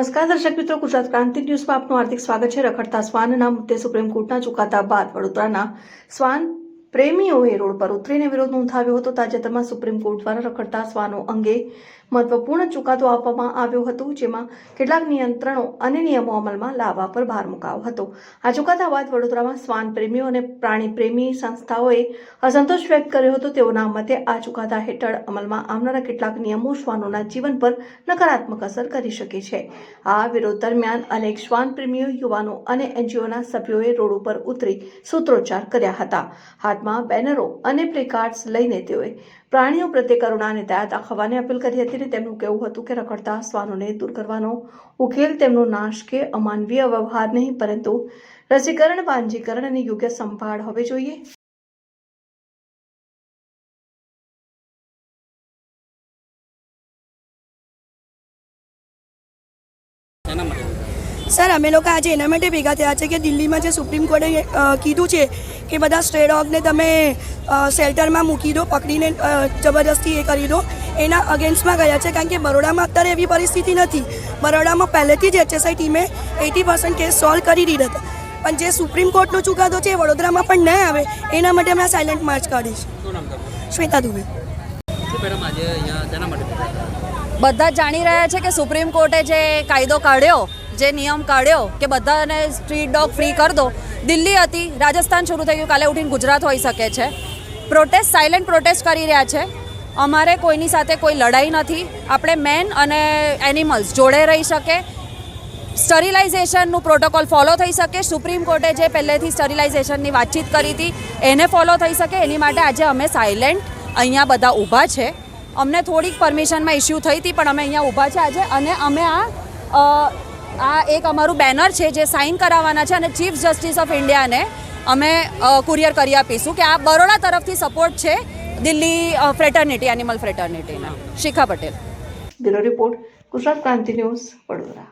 નમસ્કાર દર્શક મિત્રો, ગુજરાત ક્રાંતિ ન્યૂઝમાં આપનું હાર્દિક સ્વાગત છે। રખડતા શ્વાનના મુદ્દે સુપ્રીમ કોર્ટના ચુકાદા બાદ વડોદરાના શ્વાન પ્રેમીઓએ રોડ પર ઉતરીને વિરોધ નોંધાવ્યો હતો। તાજેતરમાં સુપ્રીમ કોર્ટ દ્વારા રખડતા શ્વાનો અંગે મહત્વપૂર્ણ ચુકાદો આપવામાં આવ્યો હતો, જેમાં કેટલાક નિયંત્રણો અને નિયમો અમલમાં લાવવા પર ભાર મૂકાયો હતો। આ ચુકાદા બાદ વડોદરામાં શ્વાન પ્રેમીઓ અને પ્રાણી પ્રેમી સંસ્થાઓએ અસંતોષ વ્યક્ત કર્યો હતો। તેઓના મતે આ ચુકાદા હેઠળ અમલમાં આવનારા કેટલાક નિયમો શ્વાનોના જીવન પર નકારાત્મક અસર કરી શકે છે। આ વિરોધ દરમિયાન અનેક શ્વાન પ્રેમીઓ, યુવાનો અને એનજીઓના સભ્યોએ રોડ ઉપર ઉતરી સૂત્રોચ્ચાર કર્યા હતા। હાથમાં બેનરો અને પ્લેકાર્ડ્સ લઈને તેઓએ પ્રાણીઓ પ્રત્યે કરુણા અને દયા દાખવવાની અપીલ કરી હતી। તેમનું કહેવું હતું કે રખડતા શ્વાનોને દૂર કરવાનો ઉકેલ તેમનો નાશ કે અમાનવીય વ્યવહાર નહીં, પરંતુ રસીકરણ, વાંજીકરણ અને યોગ્ય સંભાળ હોવી જોઈએ। સર, અમે લોકો આજે એના માટે ભેગા થયા છે કે દિલ્હીમાં જે સુપ્રીમ કોર્ટે કીધું છે કે બધા સ્ટ્રે ડોગને તમે શેલ્ટરમાં મૂકી દો, પકડીને જબરદસ્તી એ કરી દો, એના અગેન્સ્ટમાં ગયા છે। કારણ કે બરોડામાં અત્યારે એવી પરિસ્થિતિ નથી। બરોડામાં પહેલેથી જ HSI ટીમે 80% કેસ સોલ્વ કરી દીધા હતા, પણ જે સુપ્રીમ કોર્ટનો ચુકાદો છે એ વડોદરામાં પણ ન આવે એના માટે અમે સાયલેન્ટ માર્ચ કાઢીશું। શ્વેતા દુબે। બધા જાણી રહ્યા છે કે સુપ્રીમ કોર્ટે જે કાયદો કાઢ્યો, જે નિયમ કાઢ્યો કે બધાને સ્ટ્રીટ ડોગ ફ્રી કરી દો, દિલ્હી હતી, રાજસ્થાન શરૂ થઈ ગયું, કાલે ઉઠીને ગુજરાત હોઈ શકે છે। પ્રોટેસ્ટ, સાયલેન્ટ પ્રોટેસ્ટ કરી રહ્યા છે। અમારે કોઈની સાથે કોઈ લડાઈ નથી। આપણે મેન અને એનિમલ્સ જોડે રહી શકે, સ્ટરીલાઇઝેશનનું પ્રોટોકોલ ફોલો થઈ શકે, સુપ્રીમ કોર્ટે જે પહેલેથી સ્ટરીલાઇઝેશનની વાતચીત કરી હતી એને ફોલો થઈ શકે, એની માટે આજે અમે સાયલેન્ટ અહીંયા બધા ઊભા છે। અમને થોડીક પરમિશનમાં ઇસ્યુ થઈ હતી, પણ અમે અહીંયા ઊભા છે આજે, અને અમે આ એક અમારું બેનર છે જે સાઇન કરાવવાના છે, અને ચીફ જસ્ટિસ ઓફ ઇન્ડિયાને અમે કુરિયર કરી આપીશું કે આ બરોડા તરફથી સપોર્ટ છે દિલ્હી ફ્રેટર્નિટી, એનિમલ ફ્રેટર્નિટીના। શિખા પટેલ, બ્યુરો રિપોર્ટ, ગુજરાત ક્રાંતિ ન્યૂઝ, વડોદરા।